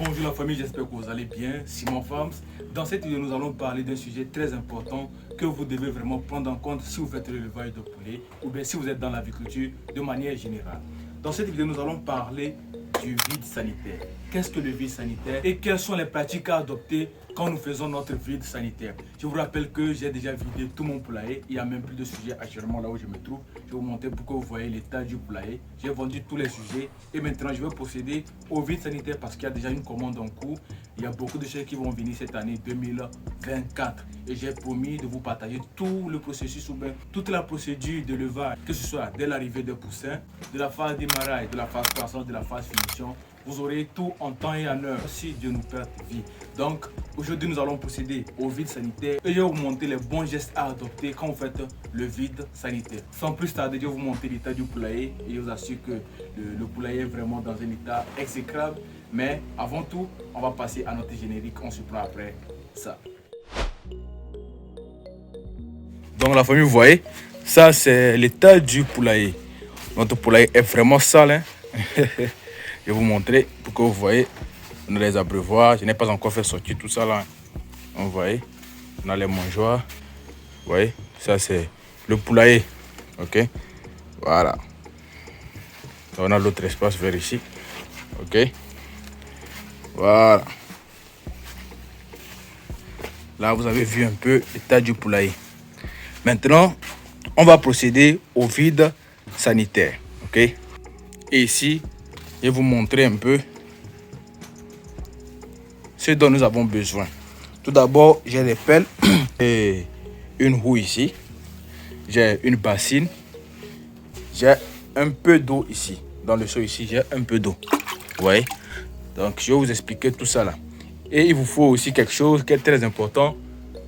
Bonjour la famille, j'espère que vous allez bien. Simon Farms. Dans cette vidéo, nous allons parler d'un sujet très important que vous devez vraiment prendre en compte si vous faites l'élevage de poulet ou bien si vous êtes dans l'agriculture de manière générale. Dans cette vidéo, nous allons parler du vide sanitaire. Qu'est-ce que le vide sanitaire et quelles sont les pratiques à adopter quand nous faisons notre vide sanitaire? Je vous rappelle que j'ai déjà vidé tout mon poulailler. Il y a même plus de sujets actuellement là où je me trouve. Je vais vous montrer pour que vous voyez l'état du poulailler. J'ai vendu tous les sujets et maintenant je vais procéder au vide sanitaire parce qu'il y a déjà une commande en cours. Il y a beaucoup de choses qui vont venir cette année 2024 et j'ai promis de vous partager tout le processus ou bien toute la procédure de levage, que ce soit dès l'arrivée des poussins, de la phase démarrage, de la phase croissance, de la phase finition. Vous aurez tout en temps et en heure si Dieu nous prête vie. Donc aujourd'hui nous allons procéder au vide sanitaire et je vais vous montrer les bons gestes à adopter quand vous faites le vide sanitaire. Sans plus tarder, je vais vous montrer l'état du poulailler et je vous assure que le poulailler est vraiment dans un état exécrable. Mais avant tout, on va passer à notre générique, on se prend après ça. Donc la famille, vous voyez, ça c'est l'état du poulailler. Notre poulailler est vraiment sale, hein? Je vais vous montrer pour que vous voyez. On a les abreuvoirs. Je n'ai pas encore fait sortir tout ça là. Vous voyez. On a les mangeoires. Vous voyez. Ça c'est le poulailler. Ok. Voilà. On a l'autre espace vers ici. Ok. Voilà. Là vous avez vu un peu l'état du poulailler. Maintenant, on va procéder au vide sanitaire. Ok. Et ici, je vais vous montrer un peu ce dont nous avons besoin. Tout d'abord, j'ai des pelles et une roue ici. J'ai une bassine. J'ai un peu d'eau ici. Dans le seau ici, j'ai un peu d'eau. Vous voyez? Donc, je vais vous expliquer tout ça là. Et il vous faut aussi quelque chose qui est très important.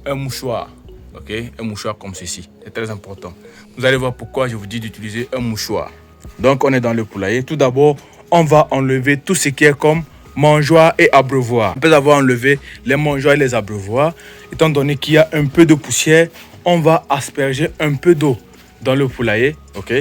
Un mouchoir. Ok? Un mouchoir comme ceci. C'est très important. Vous allez voir pourquoi je vous dis d'utiliser un mouchoir. Donc, on est dans le poulailler. Tout d'abord, on va enlever tout ce qui est comme mangeoire et abreuvoir. Après avoir enlevé les mangeoires et les abreuvoirs, étant donné qu'il y a un peu de poussière, on va asperger un peu d'eau dans le poulailler. Ok?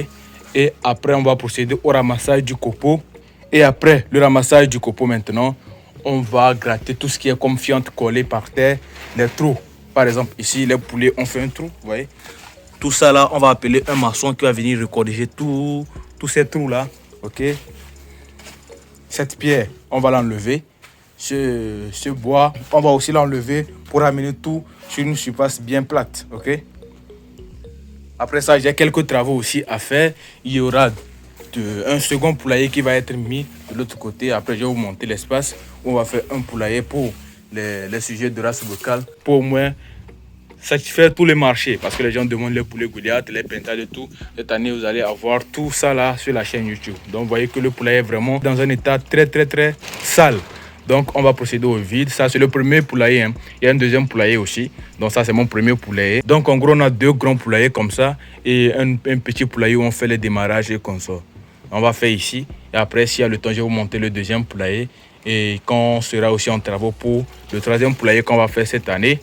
Et après, on va procéder au ramassage du copeau. Et après le ramassage du copeau maintenant, on va gratter tout ce qui est comme fiente collée par terre, les trous. Par exemple, ici, les poulets ont fait un trou, vous voyez. Tout ça là, on va appeler un maçon qui va venir recorriger tous ces trous là. Ok. Cette pierre, on va l'enlever. Ce bois, on va aussi l'enlever pour amener tout sur une surface bien plate. Ok. Après ça, j'ai quelques travaux aussi à faire. Il y aura un second poulailler qui va être mis de l'autre côté. Après, je vais vous montrer l'espace où on va faire un poulailler pour les sujets de race locale. Pour au moins satisfaire tous les marchés. Parce que les gens demandent les poulets Goliath, les pintades et tout. Cette année, vous allez avoir tout ça là sur la chaîne YouTube. Donc, vous voyez que le poulailler est vraiment dans un état très sale. Donc, on va procéder au vide. Ça, c'est le premier poulailler. Hein. Il y a un deuxième poulailler aussi. Donc, ça, c'est mon premier poulailler. Donc, en gros, on a deux grands poulaillers comme ça et un petit poulailler où on fait les démarrages et qu'on sort. On va faire ici. Et après, s'il y a le temps, je vais vous monter le deuxième poulailler. Et quand on sera aussi en travaux pour le troisième poulailler qu'on va faire cette année,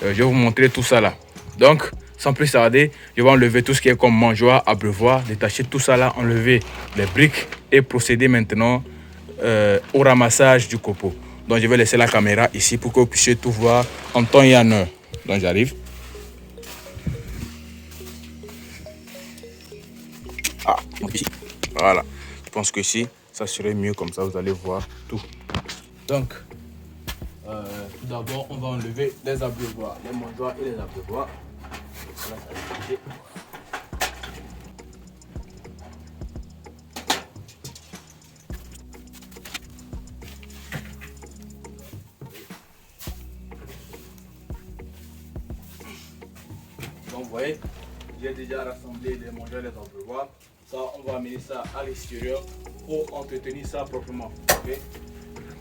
je vais vous montrer tout ça là. Donc, sans plus tarder, je vais enlever tout ce qui est comme mangeoire, abreuvoir, détacher tout ça là, enlever les briques et procéder maintenant au ramassage du copeau. Donc je vais laisser la caméra ici pour que vous puissiez tout voir en temps et en heure. Donc j'arrive. Ah, ici. Voilà. Je pense que ici, ça serait mieux comme ça, vous allez voir tout. Donc, tout d'abord, on va enlever les abreuvoirs, les mangeoires et les abreuvoirs. Voilà, ça va. Donc vous voyez, j'ai déjà rassemblé les mangeoires et les abreuvoirs. Ça, on va amener ça à l'extérieur pour entretenir ça proprement. Ok.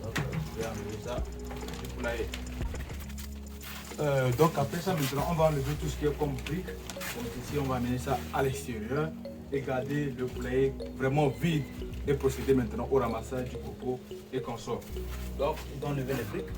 Donc je vais amener ça du poulailler. Donc après ça maintenant, on va enlever tout ce qui est comme briques. Donc ici, on va amener ça à l'extérieur et garder le poulailler vraiment vide et procéder maintenant au ramassage du copeau et qu'on sort. Donc, on va enlever les briques.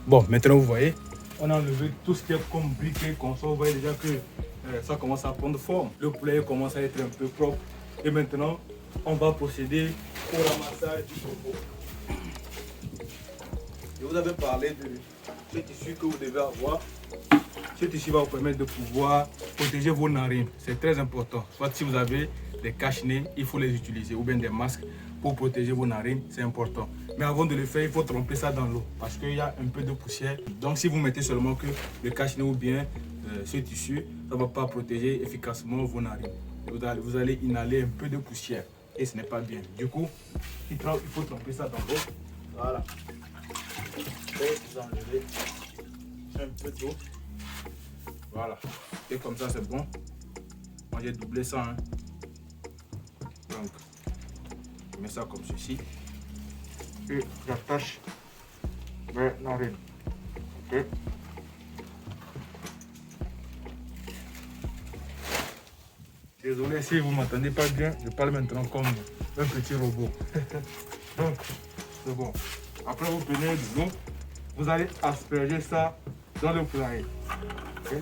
Bon, maintenant vous voyez, on a enlevé tout ce qui est comme briquet, console. Vous voyez déjà que ça commence à prendre forme. Le poulet commence à être un peu propre. Et maintenant, on va procéder au ramassage du coco. Je vous avais parlé de ce tissu que vous devez avoir. Ce tissu va vous permettre de pouvoir protéger vos narines. C'est très important. Soit si vous avez des cache-nez, il faut les utiliser. Ou bien des masques pour protéger vos narines. C'est important. Mais avant de le faire, il faut tremper ça dans l'eau. Parce qu'il y a un peu de poussière. Donc si vous mettez seulement que le cache-nez ou bien ce tissu, ça ne va pas protéger efficacement vos narines. Vous allez inhaler un peu de poussière. Et ce n'est pas bien. Du coup, il faut tremper ça dans l'eau. Voilà. Et vous enlevez un peu d'eau. Voilà. Et comme ça, c'est bon. Moi, j'ai doublé ça. Hein. Donc, je mets ça comme ceci. Et j'attache mes narines. Ok. Désolé si vous ne m'entendez pas bien. Je parle maintenant comme un petit robot. Donc, c'est bon. Après, vous prenez de l'eau. Vous allez asperger ça dans le poulailler. Okay.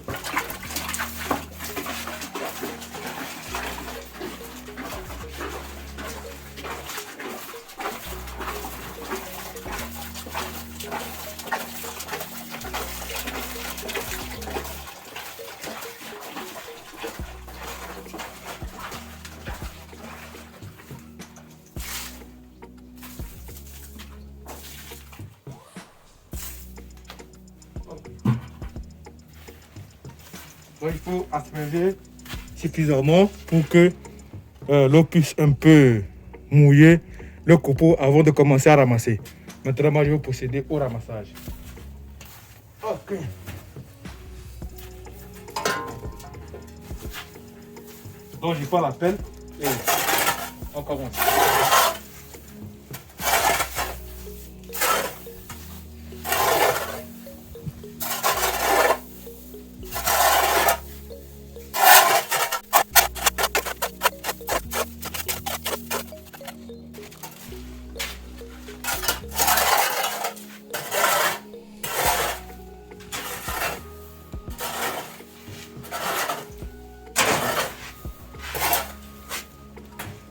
Donc, il faut asperger suffisamment pour que l'eau puisse un peu mouiller le copeau avant de commencer à ramasser. Maintenant, moi, je vais procéder au ramassage. Ok. Donc, je prends la pelle et on commence.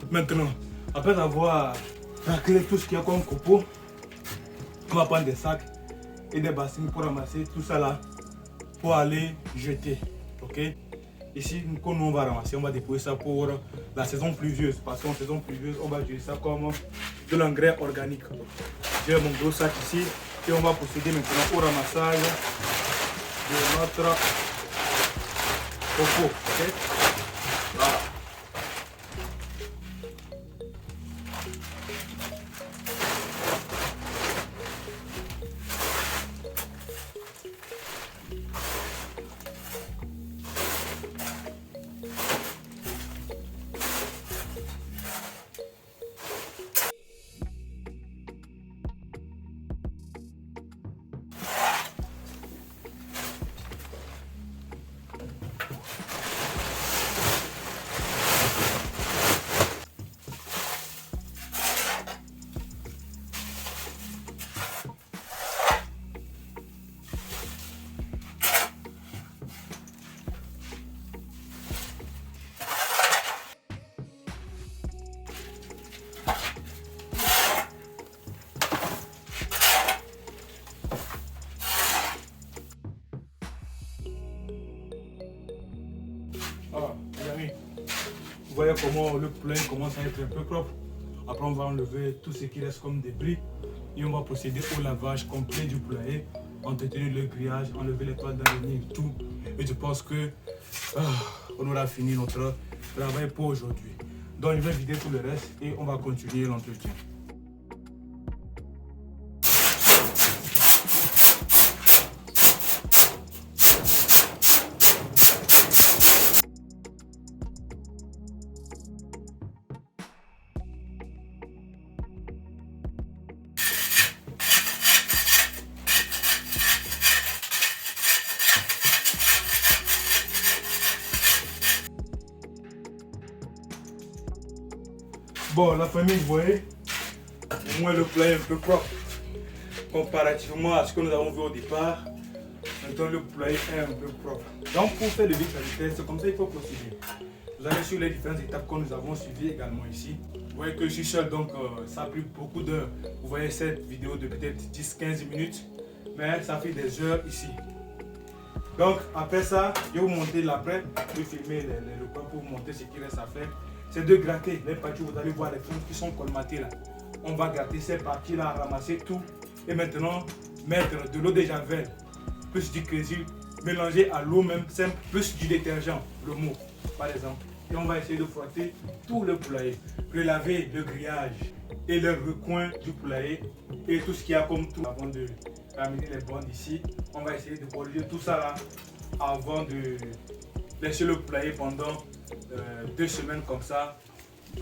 Maintenant, après avoir raclé tout ce qu'il y a comme copeaux, on va prendre des sacs et des bassines pour ramasser tout ça là, pour aller jeter. Ok? Ici, quand nous on va ramasser, on va déposer ça pour la saison pluvieuse. Parce qu'en saison pluvieuse, on va utiliser ça comme de l'engrais organique. J'ai mon gros sac ici et on va procéder maintenant au ramassage de notre coco. Okay? Voilà. Voilà, les amis, vous voyez comment le plein commence à être un peu propre. Après, on va enlever tout ce qui reste comme débris et on va procéder au lavage complet du poulailler, entretenir le grillage, enlever les toiles d'araignée et tout. Et je pense que on aura fini notre travail pour aujourd'hui. Donc, je vais vider tout le reste et on va continuer l'entretien. Bon, la famille, vous voyez, au moins le plat est un peu propre. comparativement à ce que nous avons vu au départ, maintenant le poulailler est un peu propre. Donc pour faire le vide sanitaire, c'est comme ça qu'il faut procéder. Vous allez sur les différentes étapes que nous avons suivies également ici. Vous voyez que je suis seul, donc ça a pris beaucoup d'heures. Vous voyez cette vidéo de peut-être 10-15 minutes, mais ça fait des heures ici. Donc après ça, je vais vous montrer l'après. Je vais filmer le coin pour vous montrer ce qu'il reste à faire. C'est de gratter les parties, vous allez voir les fonds qui sont colmatées là. On va gratter ces parties là, ramasser tout. Et maintenant, mettre de l'eau de javel, plus du crésil, mélanger à l'eau même simple, plus du détergent, le mot par exemple. Et on va essayer de frotter tout le poulailler. Relaver le grillage et le recoin du poulailler et tout ce qu'il y a comme tout avant de ramener les bornes ici. On va essayer de corriger tout ça là avant de laisser le poulailler pendant 2 semaines comme ça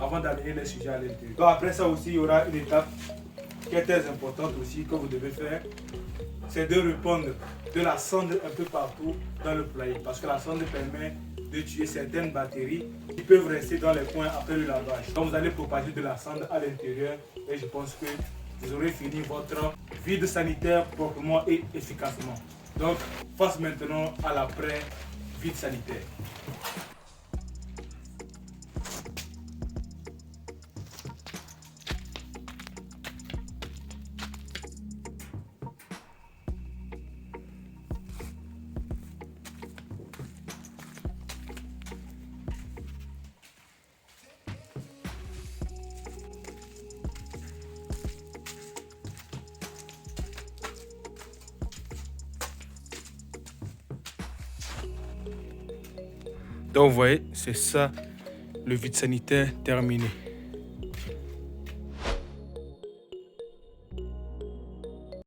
avant d'amener les sujets à l'intérieur. Donc après ça aussi, il y aura une étape qui est très importante aussi que vous devez faire. C'est de répandre de la cendre un peu partout dans le poulailler parce que la cendre permet de tuer certaines bactéries qui peuvent rester dans les coins après le lavage. Donc vous allez propager de la cendre à l'intérieur et je pense que vous aurez fini votre vide sanitaire proprement et efficacement. Donc face maintenant à l'après vide sanitaire. Donc vous voyez, c'est ça le vide sanitaire terminé.